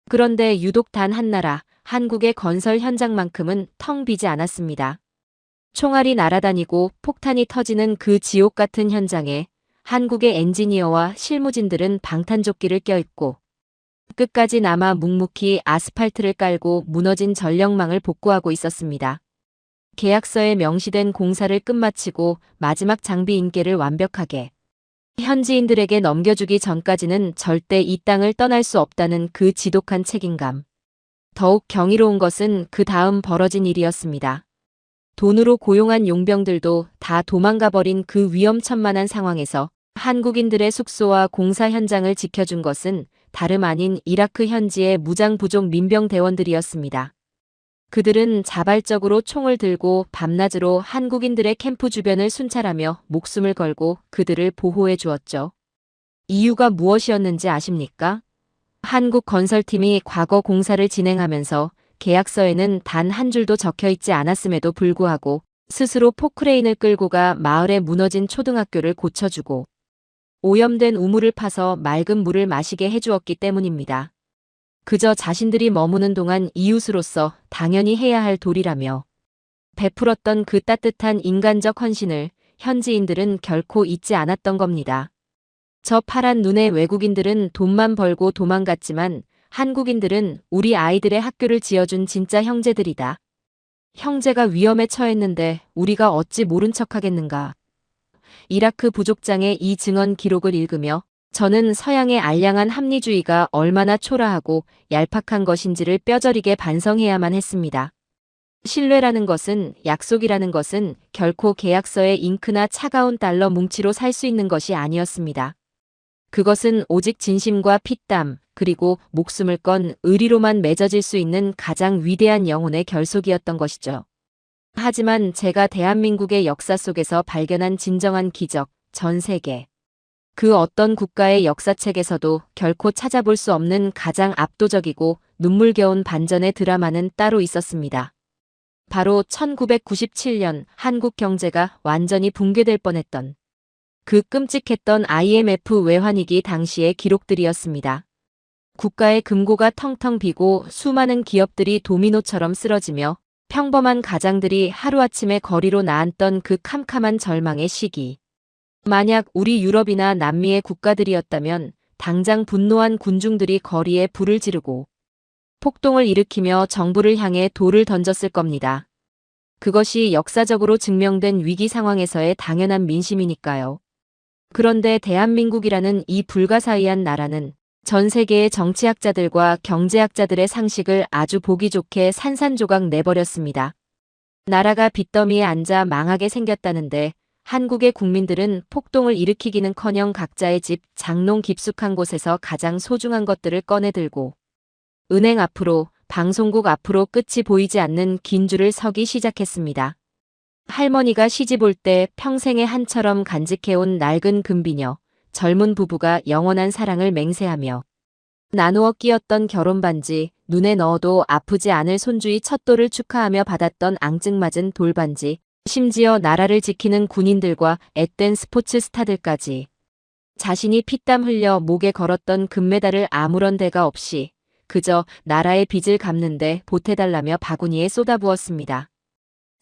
그런데 유독 단 한 나라, 한국의 건설 현장만큼은 텅 비지 않았습니다. 총알이 날아다니고 폭탄이 터지는 그 지옥 같은 현장에 한국의 엔지니어와 실무진들은 방탄조끼를 껴입고 끝까지 남아 묵묵히 아스팔트를 깔고 무너진 전력망을 복구하고 있었습니다. 계약서에 명시된 공사를 끝마치고 마지막 장비 인계를 완벽하게 현지인들에게 넘겨주기 전까지는 절대 이 땅을 떠날 수 없다는 그 지독한 책임감. 더욱 경이로운 것은 그 다음 벌어진 일이었습니다. 돈으로 고용한 용병들도 다 도망가버린 그 위험천만한 상황에서 한국인들의 숙소와 공사 현장을 지켜준 것은 다름 아닌 이라크 현지의 무장부족 민병대원들이었습니다. 그들은 자발적으로 총을 들고 밤낮으로 한국인들의 캠프 주변을 순찰하며 목숨을 걸고 그들을 보호해 주었죠. 이유가 무엇이었는지 아십니까? 한국 건설팀이 과거 공사를 진행하면서 계약서에는 단 한 줄도 적혀 있지 않았음에도 불구하고 스스로 포크레인을 끌고 가 마을에 무너진 초등학교를 고쳐주고 오염된 우물을 파서 맑은 물을 마시게 해주었기 때문입니다. 그저 자신들이 머무는 동안 이웃으로서 당연히 해야 할 도리라며 베풀었던 그 따뜻한 인간적 헌신을 현지인들은 결코 잊지 않았던 겁니다. 저 파란 눈의 외국인들은 돈만 벌고 도망갔지만 한국인들은 우리 아이들의 학교를 지어준 진짜 형제들이다. 형제가 위험에 처했는데 우리가 어찌 모른 척하겠는가. 이라크 부족장의 이 증언 기록을 읽으며 저는 서양의 알량한 합리주의가 얼마나 초라하고 얄팍한 것인지를 뼈저리게 반성해야만 했습니다. 신뢰라는 것은, 약속이라는 것은 결코 계약서의 잉크나 차가운 달러 뭉치로 살 수 있는 것이 아니었습니다. 그것은 오직 진심과 피땀, 그리고 목숨을 건 의리로만 맺어질 수 있는 가장 위대한 영혼의 결속이었던 것이죠. 하지만 제가 대한민국의 역사 속에서 발견한 진정한 기적, 전 세계 그 어떤 국가의 역사책에서도 결코 찾아볼 수 없는 가장 압도적이고 눈물겨운 반전의 드라마는 따로 있었습니다. 바로 1997년 한국 경제가 완전히 붕괴될 뻔했던 그 끔찍했던 IMF 외환위기 당시의 기록들이었습니다. 국가의 금고가 텅텅 비고 수많은 기업들이 도미노처럼 쓰러지며 평범한 가장들이 하루아침에 거리로 나앉던 그 캄캄한 절망의 시기. 만약 우리 유럽이나 남미의 국가들이었다면 당장 분노한 군중들이 거리에 불을 지르고 폭동을 일으키며 정부를 향해 돌을 던졌을 겁니다. 그것이 역사적으로 증명된 위기 상황에서의 당연한 민심이니까요. 그런데 대한민국이라는 이 불가사의한 나라는 전 세계의 정치학자들과 경제학자들의 상식을 아주 보기 좋게 산산조각 내버렸습니다. 나라가 빚더미에 앉아 망하게 생겼다는데 한국의 국민들은 폭동을 일으키기는커녕 각자의 집 장롱 깊숙한 곳에서 가장 소중한 것들을 꺼내들고 은행 앞으로, 방송국 앞으로 끝이 보이지 않는 긴 줄을 서기 시작했습니다. 할머니가 시집 올 때 평생의 한처럼 간직해온 낡은 금비녀, 젊은 부부가 영원한 사랑을 맹세하며 나누어 끼었던 결혼반지, 눈에 넣어도 아프지 않을 손주의 첫돌을 축하하며 받았던 앙증맞은 돌반지, 심지어 나라를 지키는 군인들과 앳된 스포츠 스타들까지 자신이 피땀 흘려 목에 걸었던 금메달을 아무런 대가 없이 그저 나라의 빚을 갚는데 보태달라며 바구니에 쏟아부었습니다.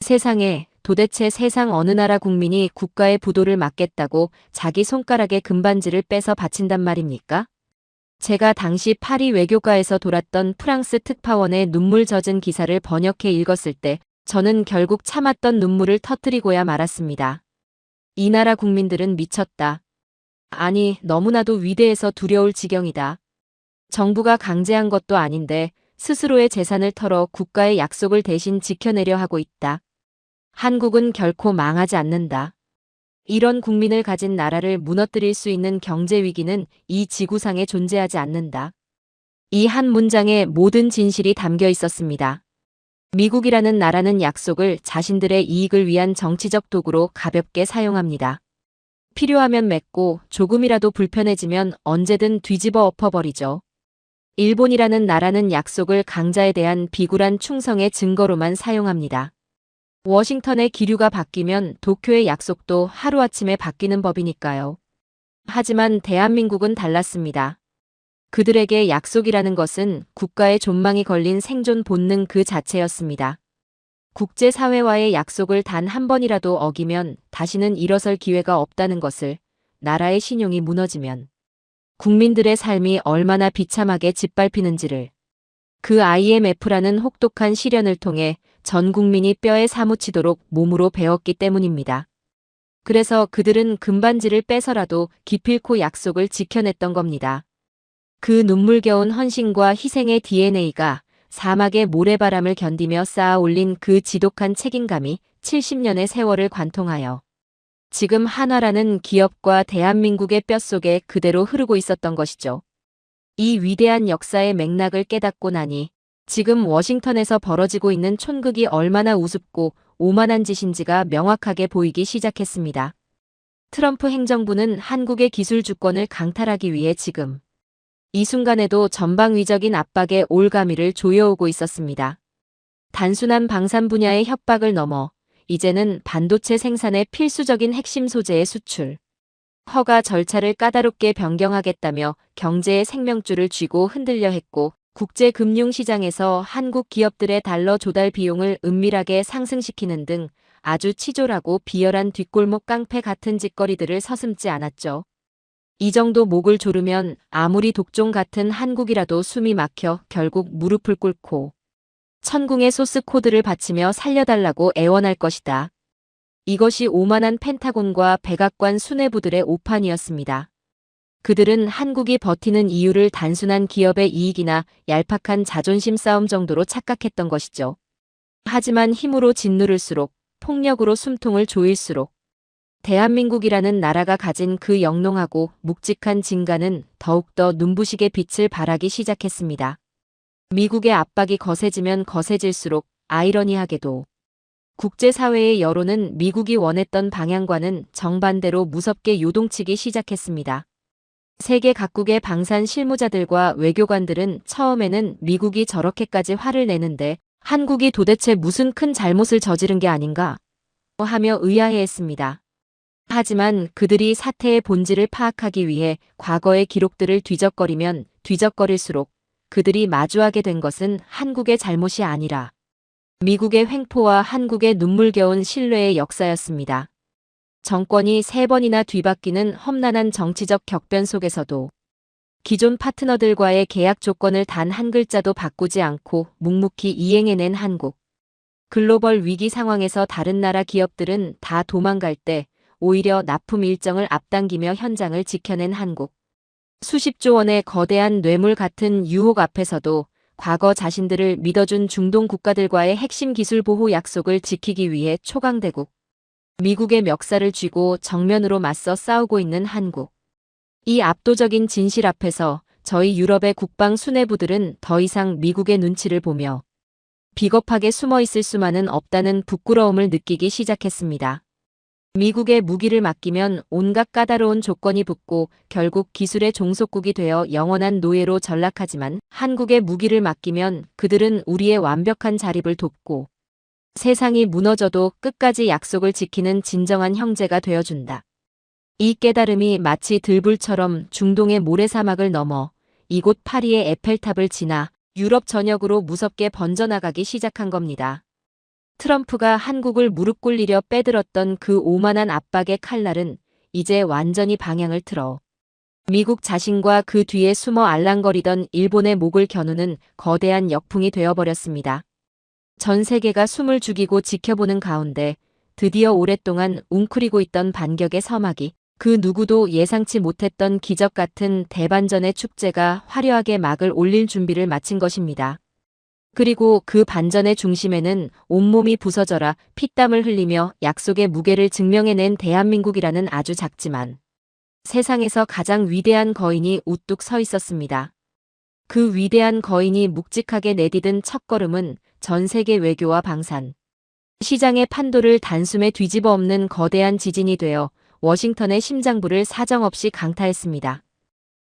세상에, 도대체 세상 어느 나라 국민이 국가의 부도를 막겠다고 자기 손가락에 금반지를 빼서 바친단 말입니까? 제가 당시 파리 외교가에서 돌았던 프랑스 특파원의 눈물 젖은 기사를 번역해 읽었을 때 저는 결국 참았던 눈물을 터뜨리고야 말았습니다. 이 나라 국민들은 미쳤다. 아니, 너무나도 위대해서 두려울 지경이다. 정부가 강제한 것도 아닌데 스스로의 재산을 털어 국가의 약속을 대신 지켜내려 하고 있다. 한국은 결코 망하지 않는다. 이런 국민을 가진 나라를 무너뜨릴 수 있는 경제 위기는 이 지구상에 존재하지 않는다. 이 한 문장에 모든 진실이 담겨 있었습니다. 미국이라는 나라는 약속을 자신들의 이익을 위한 정치적 도구로 가볍게 사용합니다. 필요하면 맺고 조금이라도 불편해지면 언제든 뒤집어 엎어버리죠. 일본이라는 나라는 약속을 강자에 대한 비굴한 충성의 증거로만 사용합니다. 워싱턴의 기류가 바뀌면 도쿄의 약속도 하루아침에 바뀌는 법이니까요. 하지만 대한민국은 달랐습니다. 그들에게 약속이라는 것은 국가의 존망이 걸린 생존 본능 그 자체였습니다. 국제사회와의 약속을 단 한 번이라도 어기면 다시는 일어설 기회가 없다는 것을, 나라의 신용이 무너지면 국민들의 삶이 얼마나 비참하게 짓밟히는지를 그 IMF라는 혹독한 시련을 통해 전 국민이 뼈에 사무치도록 몸으로 배웠기 때문입니다. 그래서 그들은 금반지를 빼서라도 기필코 약속을 지켜냈던 겁니다. 그 눈물겨운 헌신과 희생의 DNA가 사막의 모래바람을 견디며 쌓아 올린 그 지독한 책임감이 70년의 세월을 관통하여 지금 한화라는 기업과 대한민국의 뼛속에 그대로 흐르고 있었던 것이죠. 이 위대한 역사의 맥락을 깨닫고 나니 지금 워싱턴에서 벌어지고 있는 촌극이 얼마나 우습고 오만한 짓인지가 명확하게 보이기 시작했습니다. 트럼프 행정부는 한국의 기술 주권을 강탈하기 위해 지금 이 순간에도 전방위적인 압박의 올가미를 조여오고 있었습니다. 단순한 방산 분야의 협박을 넘어 이제는 반도체 생산의 필수적인 핵심 소재의 수출, 허가 절차를 까다롭게 변경하겠다며 경제의 생명줄을 쥐고 흔들려 했고 국제금융시장에서 한국 기업들의 달러 조달 비용을 은밀하게 상승시키는 등 아주 치졸하고 비열한 뒷골목 깡패 같은 짓거리들을 서슴지 않았죠. 이 정도 목을 조르면 아무리 독종 같은 한국이라도 숨이 막혀 결국 무릎을 꿇고 천궁의 소스 코드를 바치며 살려달라고 애원할 것이다. 이것이 오만한 펜타곤과 백악관 수뇌부들의 오판이었습니다. 그들은 한국이 버티는 이유를 단순한 기업의 이익이나 얄팍한 자존심 싸움 정도로 착각했던 것이죠. 하지만 힘으로 짓누를수록, 폭력으로 숨통을 조일수록 대한민국이라는 나라가 가진 그 영롱하고 묵직한 진가는 더욱더 눈부시게 빛을 발하기 시작했습니다. 미국의 압박이 거세지면 거세질수록 아이러니하게도 국제사회의 여론은 미국이 원했던 방향과는 정반대로 무섭게 요동치기 시작했습니다. 세계 각국의 방산 실무자들과 외교관들은 처음에는 미국이 저렇게까지 화를 내는데 한국이 도대체 무슨 큰 잘못을 저지른 게 아닌가 하며 의아해했습니다. 하지만 그들이 사태의 본질을 파악하기 위해 과거의 기록들을 뒤적거리면 뒤적거릴수록 그들이 마주하게 된 것은 한국의 잘못이 아니라 미국의 횡포와 한국의 눈물겨운 신뢰의 역사였습니다. 정권이 3번이나 뒤바뀌는 험난한 정치적 격변 속에서도 기존 파트너들과의 계약 조건을 단 한 글자도 바꾸지 않고 묵묵히 이행해낸 한국. 글로벌 위기 상황에서 다른 나라 기업들은 다 도망갈 때 오히려 납품 일정을 앞당기며 현장을 지켜낸 한국. 수십조 원의 거대한 뇌물 같은 유혹 앞에서도 과거 자신들을 믿어준 중동 국가들과의 핵심 기술 보호 약속을 지키기 위해 초강대국 미국의 멱살을 쥐고 정면으로 맞서 싸우고 있는 한국. 이 압도적인 진실 앞에서 저희 유럽의 국방 수뇌부들은 더 이상 미국의 눈치를 보며 비겁하게 숨어 있을 수만은 없다는 부끄러움을 느끼기 시작했습니다. 미국의 무기를 맡기면 온갖 까다로운 조건이 붙고 결국 기술의 종속국이 되어 영원한 노예로 전락하지만 한국의 무기를 맡기면 그들은 우리의 완벽한 자립을 돕고 세상이 무너져도 끝까지 약속을 지키는 진정한 형제가 되어준다. 이 깨달음이 마치 들불처럼 중동의 모래사막을 넘어 이곳 파리의 에펠탑을 지나 유럽 전역으로 무섭게 번져나가기 시작한 겁니다. 트럼프가 한국을 무릎 꿇리려 빼들었던 그 오만한 압박의 칼날은 이제 완전히 방향을 틀어 미국 자신과 그 뒤에 숨어 알랑거리던 일본의 목을 겨누는 거대한 역풍이 되어버렸습니다. 전 세계가 숨을 죽이고 지켜보는 가운데 드디어 오랫동안 웅크리고 있던 반격의 서막이 그 누구도 예상치 못했던 기적 같은 대반전의 축제가 화려하게 막을 올릴 준비를 마친 것입니다. 그리고 그 반전의 중심에는 온몸이 부서져라 피땀을 흘리며 약속의 무게를 증명해낸 대한민국이라는 아주 작지만 세상에서 가장 위대한 거인이 우뚝 서 있었습니다. 그 위대한 거인이 묵직하게 내디딘 첫걸음은 전 세계 외교와 방산, 시장의 판도를 단숨에 뒤집어 엎는 거대한 지진이 되어 워싱턴의 심장부를 사정없이 강타했습니다.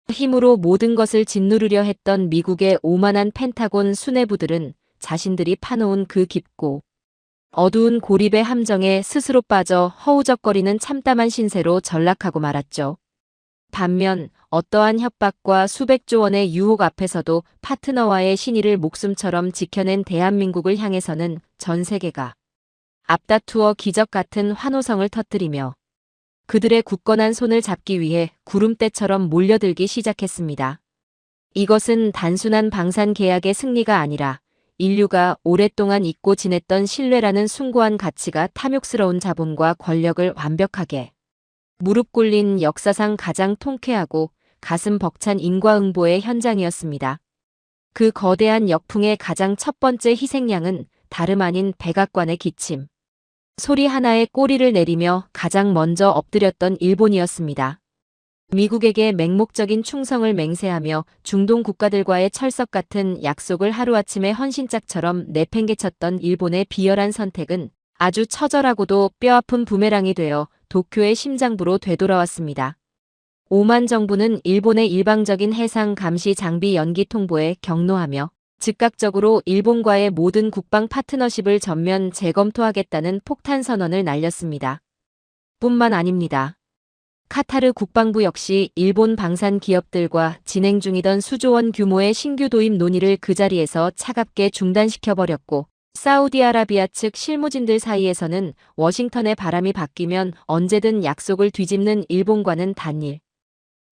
힘으로 모든 것을 짓누르려 했던 미국의 오만한 펜타곤 수뇌부들은 자신들이 파놓은 그 깊고 어두운 고립의 함정에 스스로 빠져 허우적거리는 참담한 신세로 전락하고 말았죠. 반면 어떠한 협박과 수백조 원의 유혹 앞에서도 파트너와의 신의를 목숨처럼 지켜낸 대한민국을 향해서는 전 세계가 앞다투어 기적 같은 환호성을 터뜨리며 그들의 굳건한 손을 잡기 위해 구름대처럼 몰려들기 시작했습니다. 이것은 단순한 방산 계약의 승리가 아니라 인류가 오랫동안 잊고 지냈던 신뢰라는 숭고한 가치가 탐욕스러운 자본과 권력을 완벽하게 무릎 꿇린 역사상 가장 통쾌하고 가슴 벅찬 인과응보의 현장이었습니다. 그 거대한 역풍의 가장 첫 번째 희생양은 다름 아닌 백악관의 기침. 소리 하나에 꼬리를 내리며 가장 먼저 엎드렸던 일본이었습니다. 미국에게 맹목적인 충성을 맹세하며 중동 국가들과의 철석 같은 약속을 하루아침에 헌신짝처럼 내팽개쳤던 일본의 비열한 선택은 아주 처절하고도 뼈아픈 부메랑이 되어 도쿄의 심장부로 되돌아왔습니다. 오만 정부는 일본의 일방적인 해상 감시 장비 연기 통보에 격노하며 즉각적으로 일본과의 모든 국방 파트너십을 전면 재검토하겠다는 폭탄 선언을 날렸습니다. 뿐만 아닙니다. 카타르 국방부 역시 일본 방산 기업들과 진행 중이던 수조원 규모의 신규 도입 논의를 그 자리에서 차갑게 중단시켜버렸고, 사우디아라비아 측 실무진들 사이에서는 워싱턴의 바람이 바뀌면 언제든 약속을 뒤집는 일본과는 단일.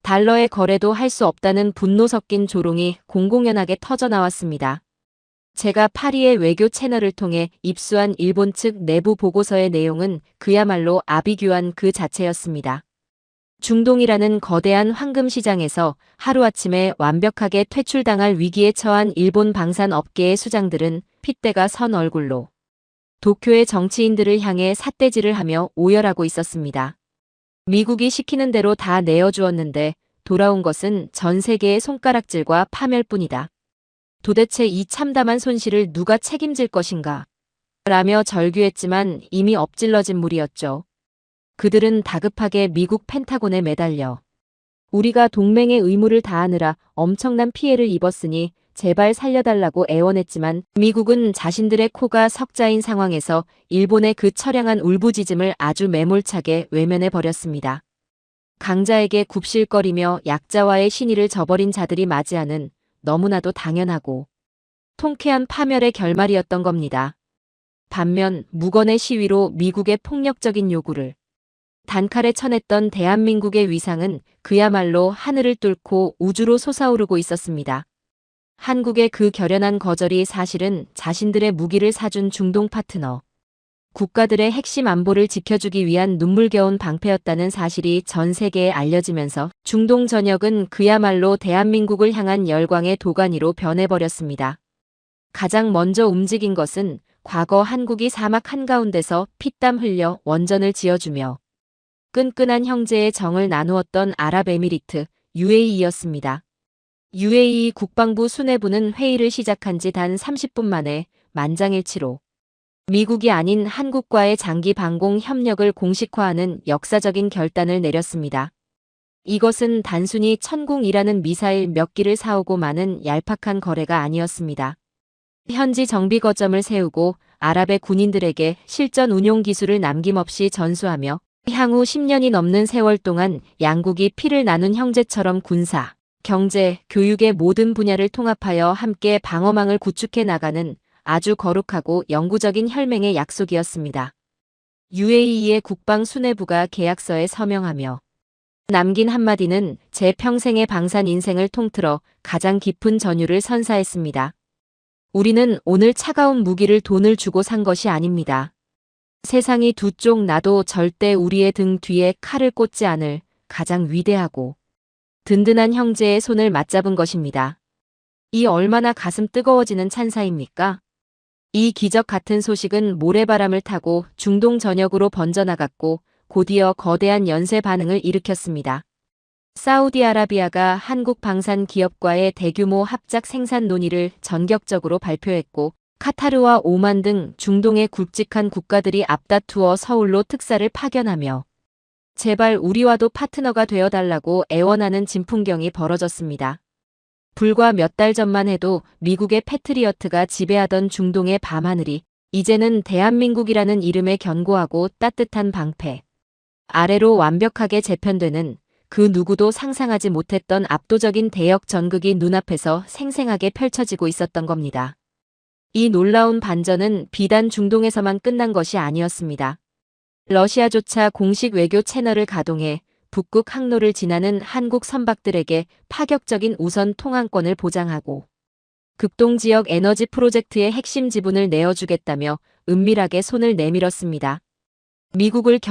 달러의 거래도 할 수 없다는 분노 섞인 조롱이 공공연하게 터져나왔습니다. 제가 파리의 외교 채널을 통해 입수한 일본 측 내부 보고서의 내용은 그야말로 아비규환 그 자체였습니다. 중동이라는 거대한 황금 시장에서 하루아침에 완벽하게 퇴출당할 위기에 처한 일본 방산 업계의 수장들은 핏대가 선 얼굴로 도쿄의 정치인들을 향해 삿대질을 하며 오열하고 있었습니다. 미국이 시키는 대로 다 내어주었는데 돌아온 것은 전 세계의 손가락질과 파멸뿐이다. 도대체 이 참담한 손실을 누가 책임질 것인가? 라며 절규했지만 이미 엎질러진 물이었죠. 그들은 다급하게 미국 펜타곤에 매달려 우리가 동맹의 의무를 다하느라 엄청난 피해를 입었으니 제발 살려달라고 애원했지만 미국은 자신들의 코가 석자인 상황에서 일본의 그 처량한 울부짖음을 아주 매몰차게 외면해버렸습니다. 강자에게 굽실거리며 약자와의 신의를 저버린 자들이 맞이하는 너무나도 당연하고 통쾌한 파멸의 결말이었던 겁니다. 반면 무건의 시위로 미국의 폭력적인 요구를 단칼에 쳐냈던 대한민국의 위상은 그야말로 하늘을 뚫고 우주로 솟아오르고 있었습니다. 한국의 그 결연한 거절이 사실은 자신들의 무기를 사준 중동 파트너 국가들의 핵심 안보를 지켜주기 위한 눈물겨운 방패였다는 사실이 전 세계에 알려지면서 중동 전역은 그야말로 대한민국을 향한 열광의 도가니로 변해버렸습니다. 가장 먼저 움직인 것은 과거 한국이 사막 한가운데서 피땀 흘려 원전을 지어주며 끈끈한 형제의 정을 나누었던 아랍에미리트 UAE였습니다. UAE 국방부 수뇌부는 회의를 시작한 지 단 30분 만에 만장일치로 미국이 아닌 한국과의 장기 방공 협력을 공식화하는 역사적인 결단을 내렸습니다. 이것은 단순히 천궁이라는 미사일 몇 기를 사오고 마는 얄팍한 거래가 아니었습니다. 현지 정비 거점을 세우고 아랍의 군인들에게 실전 운용 기술을 남김없이 전수하며 향후 10년이 넘는 세월 동안 양국이 피를 나눈 형제처럼 군사, 경제, 교육의 모든 분야를 통합하여 함께 방어망을 구축해 나가는 아주 거룩하고 영구적인 혈맹의 약속이었습니다. UAE의 국방 수뇌부가 계약서에 서명하며 남긴 한마디는 제 평생의 방산 인생을 통틀어 가장 깊은 전율을 선사했습니다. 우리는 오늘 차가운 무기를 돈을 주고 산 것이 아닙니다. 세상이 두 쪽 나도 절대 우리의 등 뒤에 칼을 꽂지 않을 가장 위대하고 든든한 형제의 손을 맞잡은 것입니다. 이 얼마나 가슴 뜨거워지는 찬사입니까? 이 기적 같은 소식은 모래바람을 타고 중동 전역으로 번져나갔고 곧이어 거대한 연쇄 반응을 일으켰습니다. 사우디아라비아가 한국 방산 기업과의 대규모 합작 생산 논의를 전격적으로 발표했고 카타르와 오만 등 중동의 굵직한 국가들이 앞다투어 서울로 특사를 파견하며 제발 우리와도 파트너가 되어달라고 애원하는 진풍경이 벌어졌습니다. 불과 몇 달 전만 해도 미국의 패트리어트가 지배하던 중동의 밤하늘이 이제는 대한민국이라는 이름의 견고하고 따뜻한 방패 아래로 완벽하게 재편되는 그 누구도 상상하지 못했던 압도적인 대역 전극이 눈앞에서 생생하게 펼쳐지고 있었던 겁니다. 이 놀라운 반전은 비단 중동에서만 끝난 것이 아니었습니다. 러시아조차 공식 외교 채널을 가동해 북극 항로를 지나는 한국 선박들에게 파격적인 우선 통항권을 보장하고 극동지역 에너지 프로젝트의 핵심 지분을 내어주겠다며 은밀하게 손을 내밀었습니다. 미국을